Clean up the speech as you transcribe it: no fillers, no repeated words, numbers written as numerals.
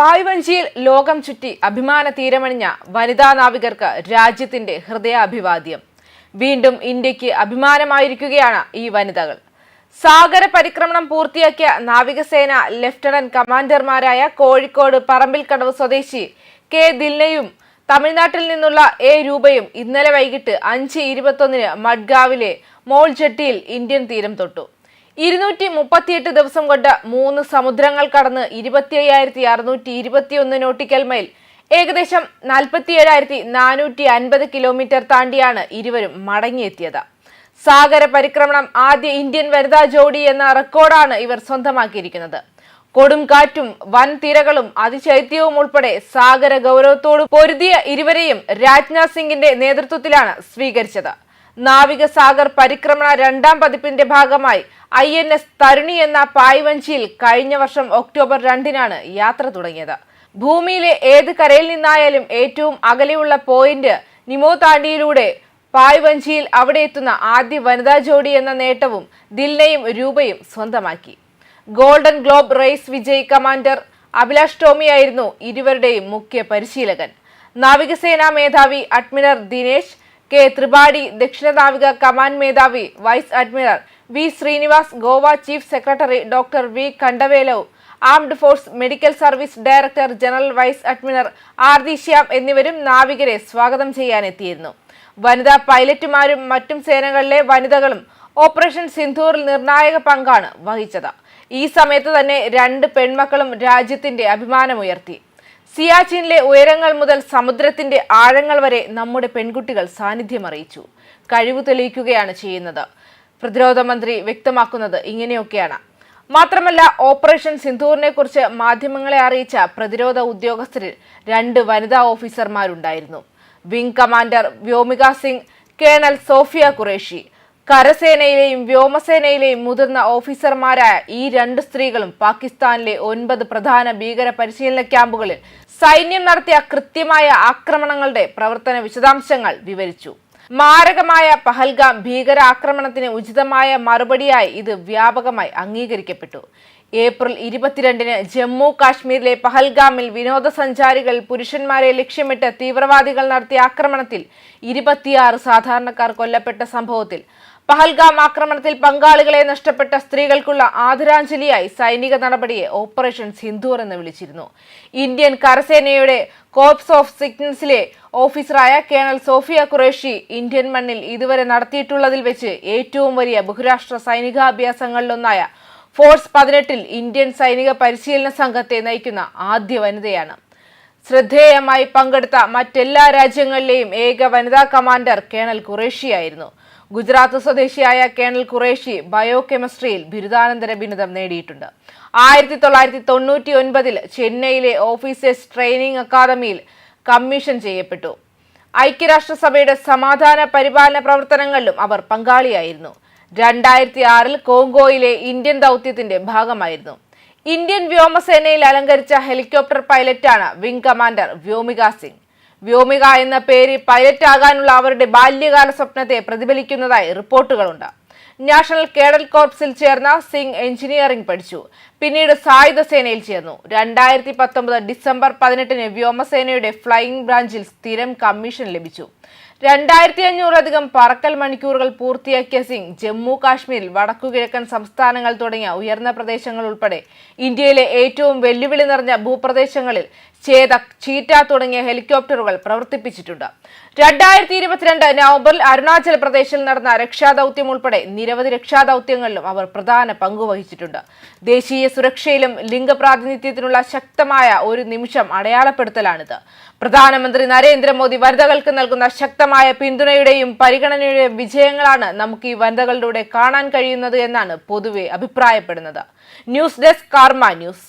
പായ്വഞ്ചിയിൽ ലോകം ചുറ്റി അഭിമാന തീരമണിഞ്ഞ വനിതാ നാവികർക്ക് രാജ്യത്തിന്റെ ഹൃദയാഭിവാദ്യം. വീണ്ടും ഇന്ത്യക്ക് അഭിമാനമായിരിക്കുകയാണ് ഈ വനിതകൾ. സാഗര പരിക്രമണം പൂർത്തിയാക്കിയ നാവികസേന ലഫ്റ്റനന്റ് കമാൻഡർമാരായ കോഴിക്കോട് പറമ്പിൽക്കടവ് സ്വദേശി കെ ദിൽനയും തമിഴ്നാട്ടിൽ നിന്നുള്ള എ രൂപയും ഇന്നലെ വൈകിട്ട് 5:21 മഡ്ഗാവിലെ മോൾ ജെട്ടിയിൽ ഇന്ത്യൻ തീരം തൊട്ടു. 238 ദിവസം കൊണ്ട് 3 സമുദ്രങ്ങൾ കടന്ന് 25,621 നോട്ടിക്കൽ മൈൽ, ഏകദേശം 47,450 കിലോമീറ്റർ താണ്ടിയാണ് ഇരുവരും മടങ്ങിയെത്തിയത്. സാഗര പരിക്രമണം ആദ്യ ഇന്ത്യൻ വനിതാ ജോഡി എന്ന റെക്കോർഡാണ് ഇവർ സ്വന്തമാക്കിയിരിക്കുന്നത്. കൊടുംകാറ്റും വൻ തിരകളും അതിശൈത്യവും ഉൾപ്പെടെ സാഗര ഗൗരവത്തോട് പൊരുതിയ ഇരുവരെയും രാജ്നാഥ് സിംഗിന്റെ നേതൃത്വത്തിലാണ് സ്വീകരിച്ചത്. നാവിക സാഗർ പരിക്രമണ 2ാം പതിപ്പിന്റെ ഭാഗമായി INS തരുണി എന്ന പായ്വഞ്ചിയിൽ കഴിഞ്ഞ വർഷം ഒക്ടോബർ 2-നാണ് യാത്ര തുടങ്ങിയത്. ഭൂമിയിലെ ഏത് കരയിൽ നിന്നായാലും ഏറ്റവും അകലെയുള്ള പോയിന്റ് നിമോ താണ്ടിയിലൂടെ പായ്വഞ്ചിയിൽ അവിടെ എത്തുന്ന ആദ്യ വനിതാ ജോഡി എന്ന നേട്ടവും ദിൽനയും രൂപയും സ്വന്തമാക്കി. ഗോൾഡൻ ഗ്ലോബ് റേസ് വിജയ് കമാൻഡർ അഭിലാഷ് ടോമിയായിരുന്നു ഇരുവരുടെയും മുഖ്യ പരിശീലകൻ. നാവികസേനാ മേധാവി അഡ്മിറൽ ദിനേശ് കെ ത്രിപാഠി, ദക്ഷിണ നാവിക കമാൻഡ് മേധാവി vice admiral V Srinivas, Goa chief secretary doctor V Kandavelu, armed force medical service director general vice admiral RD Shyam എന്നിവരും നാവികരെ സ്വാഗതം ചെയ്യാനെത്തിയിരുന്നു. വനിതാ പൈലറ്റുമാരും മറ്റും സേനകളിലെ വനിതകളും ഓപ്പറേഷൻ സിന്ധൂറിൽ നിർണായക പങ്കാണ് വഹിച്ചത്. ഈ സമയത്ത് തന്നെ 2 പെൺമക്കളും രാജ്യത്തിന്റെ അഭിമാനമുയർത്തി. സിയാച്ചിനിലെ ഉയരങ്ങൾ മുതൽ സമുദ്രത്തിന്റെ ആഴങ്ങൾ വരെ നമ്മുടെ പെൺകുട്ടികൾ സാന്നിധ്യം അറിയിച്ചു, കഴിവ് തെളിയിക്കുകയാണ് ചെയ്യുന്നത്. പ്രതിരോധ മന്ത്രി വ്യക്തമാക്കുന്നത് ഇങ്ങനെയൊക്കെയാണ്. മാത്രമല്ല, ഓപ്പറേഷൻ സിന്ധൂറിനെ കുറിച്ച് മാധ്യമങ്ങളെ അറിയിച്ച പ്രതിരോധ ഉദ്യോഗസ്ഥരിൽ 2 വനിതാ ഓഫീസർമാരുണ്ടായിരുന്നു. Wing commander Vyomika Singh, colonel Sofiya Qureshi. കരസേനയിലെയും വ്യോമസേനയിലെയും മുതിർന്ന ഓഫീസർമാരായ ഈ 2 സ്ത്രീകളും പാകിസ്ഥാനിലെ 9 പ്രധാന ഭീകര പരിശീലന ക്യാമ്പുകളിൽ സൈന്യം നടത്തിയ കൃത്യമായ ആക്രമണങ്ങളുടെ പ്രവർത്തന വിശദാംശങ്ങൾ വിവരിച്ചു. മാരകമായ പഹൽഗാം ഭീകരാക്രമണത്തിന് ഉചിതമായ മറുപടിയായി ഇത് വ്യാപകമായി അംഗീകരിക്കപ്പെട്ടു. ഏപ്രിൽ 22-ന് ജമ്മു കാശ്മീരിലെ പഹൽഗാമിൽ വിനോദസഞ്ചാരികൾ പുരുഷന്മാരെ ലക്ഷ്യമിട്ട് തീവ്രവാദികൾ നടത്തിയ ആക്രമണത്തിൽ 26 സാധാരണക്കാർ കൊല്ലപ്പെട്ട സംഭവത്തിൽ പഹൽഗാം ആക്രമണത്തിൽ പങ്കാളികളെ നഷ്ടപ്പെട്ട സ്ത്രീകൾക്കുള്ള ആദരാഞ്ജലിയായി സൈനിക നടപടിയെ ഓപ്പറേഷൻ സിന്ധൂർ എന്ന് വിളിച്ചിരുന്നു. ഇന്ത്യൻ കരസേനയുടെ കോർപ്സ് ഓഫ് സിഗ്നൽസിലെ ഓഫീസറായ കേണൽ സോഫിയ ഖുറേഷി ഇന്ത്യൻ മണ്ണിൽ ഇതുവരെ നടത്തിയിട്ടുള്ളതിൽ വെച്ച് ഏറ്റവും വലിയ ബഹുരാഷ്ട്ര സൈനികാഭ്യാസങ്ങളിലൊന്നായ ഫോഴ്സ് 18-ൽ ഇന്ത്യൻ സൈനിക പരിശീലന സംഘത്തെ നയിക്കുന്ന ആദ്യ വനിതയാണ്. ശ്രദ്ധേയമായി പങ്കെടുത്ത മറ്റെല്ലാ രാജ്യങ്ങളിലെയും ഏക വനിതാ കമാൻഡർ കേണൽ ഖുറേഷിയായിരുന്നു. ഗുജറാത്ത് സ്വദേശിയായ കേണൽ ഖുറേഷി ബയോകെമിസ്ട്രിയിൽ ബിരുദാനന്തര ബിരുദം നേടിയിട്ടുണ്ട്. 1999-ൽ ചെന്നൈയിലെ ഓഫീസേഴ്സ് ട്രെയിനിങ് അക്കാദമിയിൽ കമ്മീഷൻ ചെയ്യപ്പെട്ടു. ഐക്യരാഷ്ട്രസഭയുടെ സമാധാന പരിപാലന പ്രവർത്തനങ്ങളിലും അവർ പങ്കാളിയായിരുന്നു. 2006-ൽ കോങ്കോയിലെ ഇന്ത്യൻ ദൗത്യത്തിന്റെ ഭാഗമായിരുന്നു. ഇന്ത്യൻ വ്യോമസേനയിൽ അലങ്കരിച്ച ഹെലികോപ്റ്റർ പൈലറ്റാണ് വിംഗ് കമാൻഡർ വ്യോമിക സിംഗ്. വ്യോമിക എന്ന പേര് പൈലറ്റ് ആകാനുള്ള അവരുടെ ബാല്യകാല സ്വപ്നത്തെ പ്രതിഫലിക്കുന്നതായി റിപ്പോർട്ടുകളുണ്ട്. നാഷണൽ കേഡറ്റ് കോർപ്സിൽ ചേർന്ന സിംഗ് എഞ്ചിനീയറിംഗ് പഠിച്ചു. പിന്നീട് സായുധ സേനയിൽ ചേർന്നു. 2019 ഡിസംബർ 18-ന് വ്യോമസേനയുടെ ഫ്ലൈയിംഗ് ബ്രാഞ്ചിൽ സ്ഥിരം കമ്മീഷൻ ലഭിച്ചു. 2500-ലധികം പറക്കൽ മണിക്കൂറുകൾ പൂർത്തിയാക്കിയ സിംഗ് ജമ്മു കാശ്മീരിൽ വടക്കുകിഴക്കൻ സംസ്ഥാനങ്ങൾ തുടങ്ങിയ ഉയർന്ന പ്രദേശങ്ങൾ ഉൾപ്പെടെ ഇന്ത്യയിലെ ഏറ്റവും വെല്ലുവിളി നിറഞ്ഞ ഭൂപ്രദേശങ്ങളിൽ ചേതക്, ചീറ്റ തുടങ്ങിയ ഹെലികോപ്റ്ററുകൾ പ്രവർത്തിപ്പിച്ചിട്ടുണ്ട്. 2022 നവംബറിൽ അരുണാചൽ പ്രദേശിൽ നടന്ന രക്ഷാദൌത്യം ഉൾപ്പെടെ നിരവധി രക്ഷാദൌത്യങ്ങളിലും അവർ പ്രധാന പങ്കുവഹിച്ചിട്ടുണ്ട്. ദേശീയ സുരക്ഷയിലും ലിംഗപ്രാതിനിധ്യത്തിനുള്ള ശക്തമായ ഒരു നിമിഷം അടയാളപ്പെടുത്തലാണിത്. പ്രധാനമന്ത്രി നരേന്ദ്രമോദി വനിതകൾക്ക് നൽകുന്ന ശക്തമായ പിന്തുണയുടെയും പരിഗണനയുടെയും വിജയങ്ങളാണ് നമുക്ക് ഈ വനിതകളിലൂടെ കാണാൻ കഴിയുന്നത് എന്നാണ് പൊതുവെ അഭിപ്രായപ്പെടുന്നത്. News desk karma news.